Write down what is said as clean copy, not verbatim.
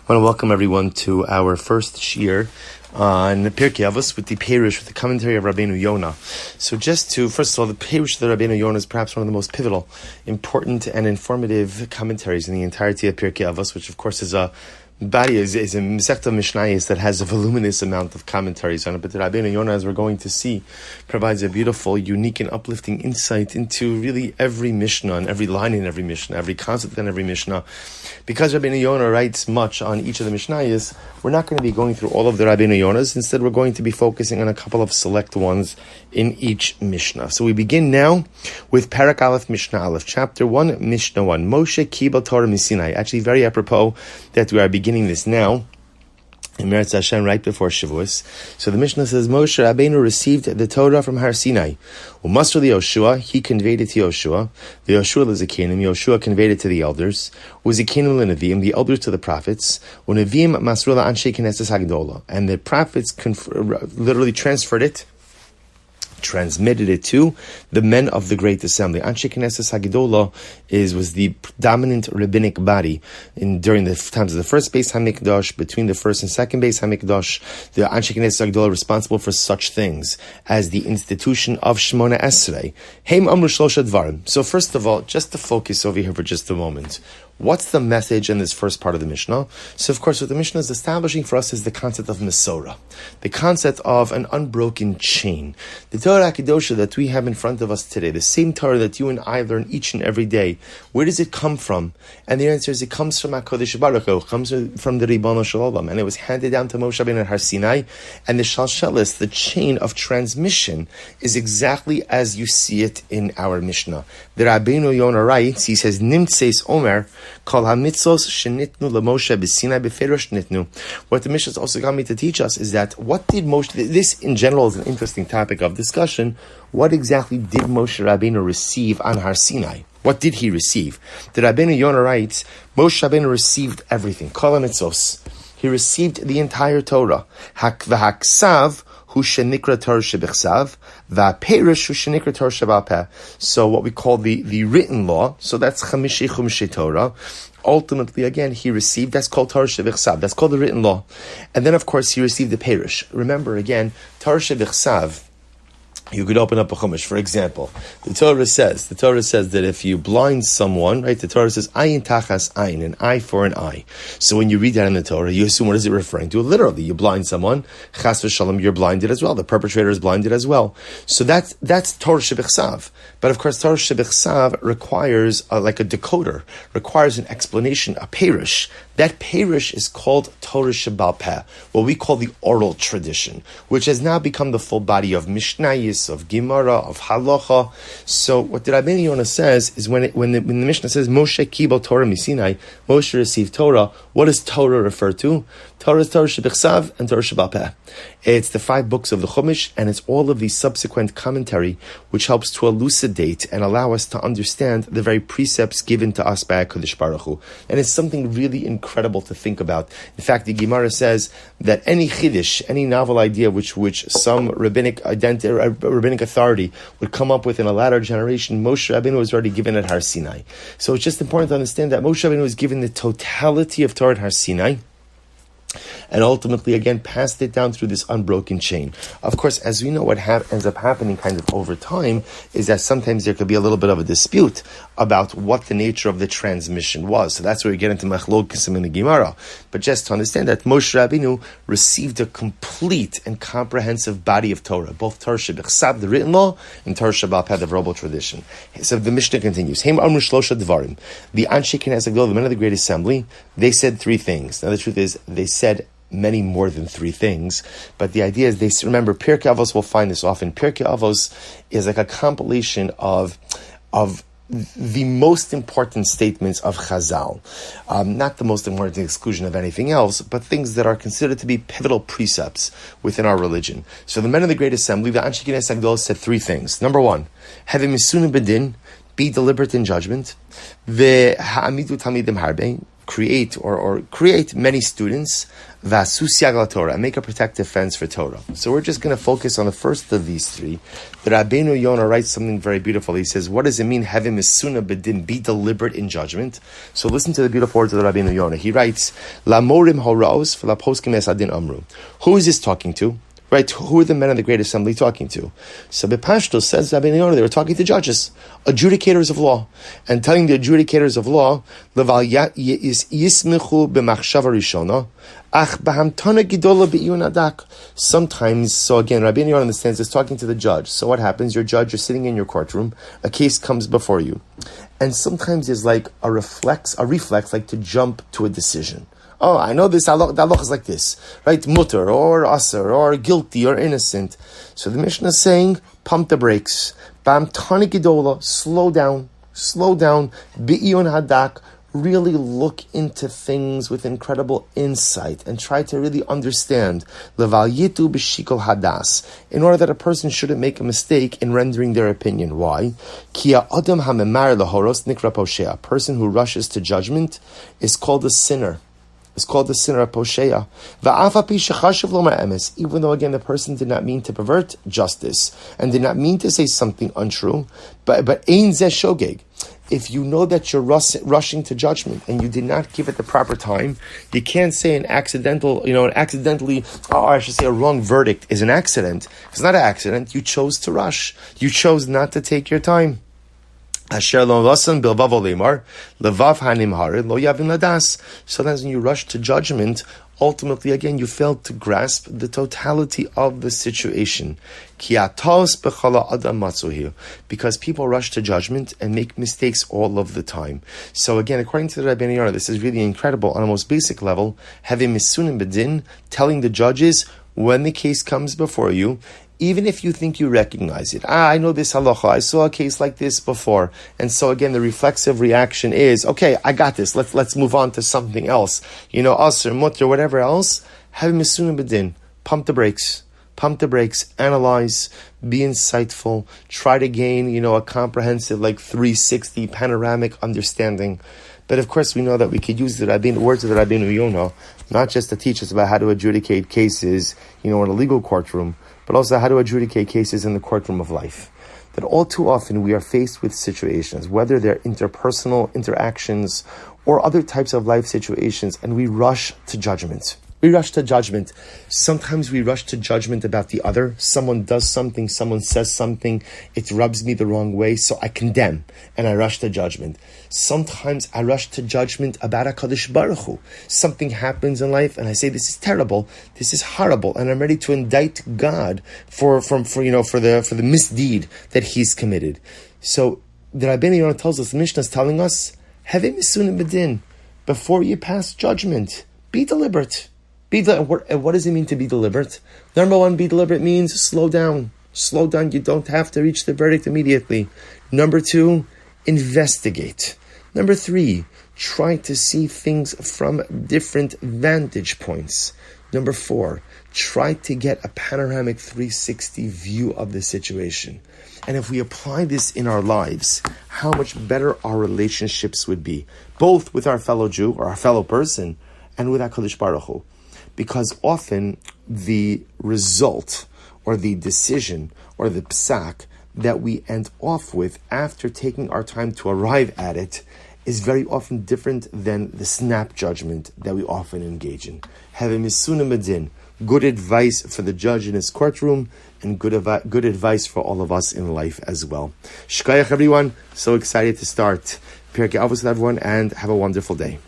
I want to welcome everyone to our first shiur on Pirkei Avos with the Perush, with the commentary of Rabbeinu Yonah. So first of all, the Perush of Rabbeinu Yonah is perhaps one of the most pivotal, important, and informative commentaries in the entirety of Pirkei Avos, which of course is a Masechta Mishnayos that has a voluminous amount of commentaries on it. But the Rabbeinu Yonah, as we're going to see, provides a beautiful, unique, and uplifting insight into really every Mishnah and every line in every Mishnah, every concept in every Mishnah. Because Rabbeinu Yonah writes much on each of the Mishnayos, we're not going to be going through all of the Rabbeinu Yonahs. Instead, we're going to be focusing on a couple of select ones in each Mishnah. So we begin now with Parak Aleph, Mishnah Aleph, Chapter 1, Mishnah 1. Moshe Kibel Torah Misinai. Actually, very apropos that we are beginning this now in Meretz Hashem right before Shavuos. So the Mishnah says Moshe Rabbeinu received the Torah from Har Sinai. Umasr li Yoshua, he conveyed it to Yoshua. The Yoshua l'Zikanim, Yoshua conveyed it to the elders. Uzikanim l'Neviim, the elders to the prophets. Uneviim masru la'anshei knesses hagdola, and the prophets literally transmitted it to the men of the Great Assembly. Anshe Knesses Hagedolah was the dominant rabbinic body during the times of the first Beis Hamikdash, between the first and second Beis Hamikdash. The Anshe Knesses Hagedolah responsible for such things as the institution of Shemona Esrei. Heim Amru Shlosha Dvarim. So first of all, just to focus over here for just a moment, what's the message in this first part of the Mishnah? So, of course, what the Mishnah is establishing for us is the concept of Mesorah, the concept of an unbroken chain. The Torah Kedosha that we have in front of us today, the same Torah that you and I learn each and every day, where does it come from? And the answer is it comes from HaKadosh Baruch Hu, it comes from the Ribono Shel Olam, and it was handed down to Moshe Rabbeinu at Har Sinai, and the Shalshelis, the chain of transmission, is exactly as you see it in our Mishnah. The Rabbeinu Yonah writes, he says, Nimtseis Omer, Kol hamitzos shenitnu leMoshe b'Sinai b'Ferosh nitnu. What the Mishnah has also got me to teach us is that what did Moshe? This in general is an interesting topic of discussion. What exactly did Moshe Rabbeinu receive on Har Sinai? What did he receive? The Rabbeinu Yonah writes, Moshe Rabbeinu received everything. Kol hamitzos. He received the entire Torah. V'haksav hu shenikra Torah shebechsav, v'aperish hu shenikra Torah sheba'peh. So what we call the written law, so that's chamishi chumshi Torah. Ultimately, again, he received, that's called Torah shebechsav, that's called the written law. And then, of course, he received the perish. Remember, again, Torah shebechsav, you could open up a chumash, for example. The Torah says that if you blind someone, right, the Torah says, ayin tachas ayin, an eye for an eye. So when you read that in the Torah, you assume, what is it referring to? Literally, you blind someone, chas v'shalom, you're blinded as well. The perpetrator is blinded as well. So that's Torah shebechsav. But of course, Torah shebechsav requires, like a decoder, requires an explanation, a perish. That perish is called Torah Shebal Peh, what we call the oral tradition, which has now become the full body of Mishnayos, of Gemara, of Halacha. So what the Rabbeinu Yonah says is when the Mishnah says Moshe Kibel Torah Misinai, Moshe received Torah, what does Torah refer to? Torah is Torah Shebechsav and Torah Shebal Peh. It's the 5 books of the Chumash, and it's all of the subsequent commentary which helps to elucidate and allow us to understand the very precepts given to us by HaKadosh Baruch Hu. And it's something really incredible to think about. In fact, the Gemara says that any chiddush, any novel idea which some rabbinic authority would come up with in a latter generation, Moshe Rabbeinu was already given at Har Sinai. So it's just important to understand that Moshe Rabbeinu was given the totality of Torah at Har Sinai, and ultimately, again, passed it down through this unbroken chain. Of course, as we know, what ends up happening kind of over time is that sometimes there could be a little bit of a dispute about what the nature of the transmission was. So that's where we get into Machloksim in the Gemara. But just to understand that Moshe Rabbeinu received a complete and comprehensive body of Torah, both Torah Shebechsav, the written law, and Torah Shebal Peh, the verbal tradition. So the Mishnah continues. Heim Amru Shlosha Dvarim. The Anshe Knesset Hagedolah, the men of the Great Assembly, they said 3 things. Now the truth is, they said many more than 3 things, but the idea is remember, Pirkei Avos, we'll find this often. Pirkei Avos is like a compilation of the most important statements of Chazal. Not the most important to the exclusion of anything else, but things that are considered to be pivotal precepts within our religion. So the men of the Great Assembly, the Anshe Knesset Hagedolah, said 3 things. Number 1, Hevim Misunim Bedin, be deliberate in judgment. Ve'ha'amidu talmidim harbe, create many students, v'asusiag la Torah, and make a protective fence for Torah. So we're just going to focus on the first of these three. The Rabbeinu Yonah writes something very beautiful. He says, what does it mean, having misuna bedin, be deliberate in judgment? So listen to the beautiful words of the Rabbeinu Yonah. He writes, La morim horaos v'la poskim es adin amru. Who is this talking to? Right, who are the men of the Great Assembly talking to? So Bepashto says, Rabbeinu Yonah, they were talking to judges, adjudicators of law, and telling the adjudicators of law, Leval yismichu b'machshava rishona, ach b'hamtana gidola b'iyun adak. Sometimes, so again, Rabbeinu Yonah understands this talking to the judge. So what happens? Your judge, you're sitting in your courtroom, a case comes before you, and sometimes there's like a reflex, like to jump to a decision. Oh, I know this, that law is like this, right? Mutter, or aser, or guilty, or innocent. So the Mishna is saying, pump the brakes. Bam tani gidola, slow down. Bi'iyun hadak, really look into things with incredible insight and try to really understand. Leval yitu b'shikol hadas, in order that a person shouldn't make a mistake in rendering their opinion. Why? Ki ha'adam ha'memar lahoros nikra poshea. A person who rushes to judgment is called a sinner. It's called the sinner of Posheya. Even though, again, the person did not mean to pervert justice and did not mean to say something untrue, but ein zeh shogeg. If you know that you're rushing to judgment and you did not give it the proper time, you can't say a wrong verdict is an accident. It's not an accident. You chose to rush. You chose not to take your time. Sometimes when you rush to judgment, ultimately, again, you fail to grasp the totality of the situation. Because people rush to judgment and make mistakes all of the time. So again, according to the Rabbeinu Yonah, this is really incredible. On a most basic level, having misunim bedin, telling the judges when the case comes before you, even if you think you recognize it. I know this halacha, I saw a case like this before. And so again, the reflexive reaction is, okay, I got this, let's move on to something else. Aser, mutter, whatever else. Have misunim bedin. Pump the brakes, analyze, be insightful, try to gain, a comprehensive, 360 panoramic understanding. But of course, we know that we could use the words of the Rabbeinu Yonah, not just to teach us about how to adjudicate cases, in a legal courtroom, but also how to adjudicate cases in the courtroom of life. That all too often we are faced with situations, whether they're interpersonal interactions or other types of life situations, and we rush to judgment. Sometimes we rush to judgment about the other. Someone does something, someone says something, it rubs me the wrong way, so I condemn, and I rush to judgment. Sometimes I rush to judgment about HaKadosh Baruch Hu. Something happens in life, and I say, this is terrible, this is horrible, and I'm ready to indict God for the misdeed that He's committed. So the Rabbeinu Yonah tells us, the Mishna is telling us, have misunim bedin, before you pass judgment, be deliberate. What does it mean to be deliberate? Number one, be deliberate means slow down. Slow down. You don't have to reach the verdict immediately. Number two, investigate. Number three, try to see things from different vantage points. Number four, try to get a panoramic 360 view of the situation. And if we apply this in our lives, how much better our relationships would be, both with our fellow Jew or our fellow person and with HaKadosh Baruch Hu. Because often the result or the decision or the psak that we end off with after taking our time to arrive at it is very often different than the snap judgment that we often engage in. Have a misunim bedin, good advice for the judge in his courtroom, and good advice for all of us in life as well. Shkayach everyone, so excited to start Pirkei Avos with everyone, and have a wonderful day.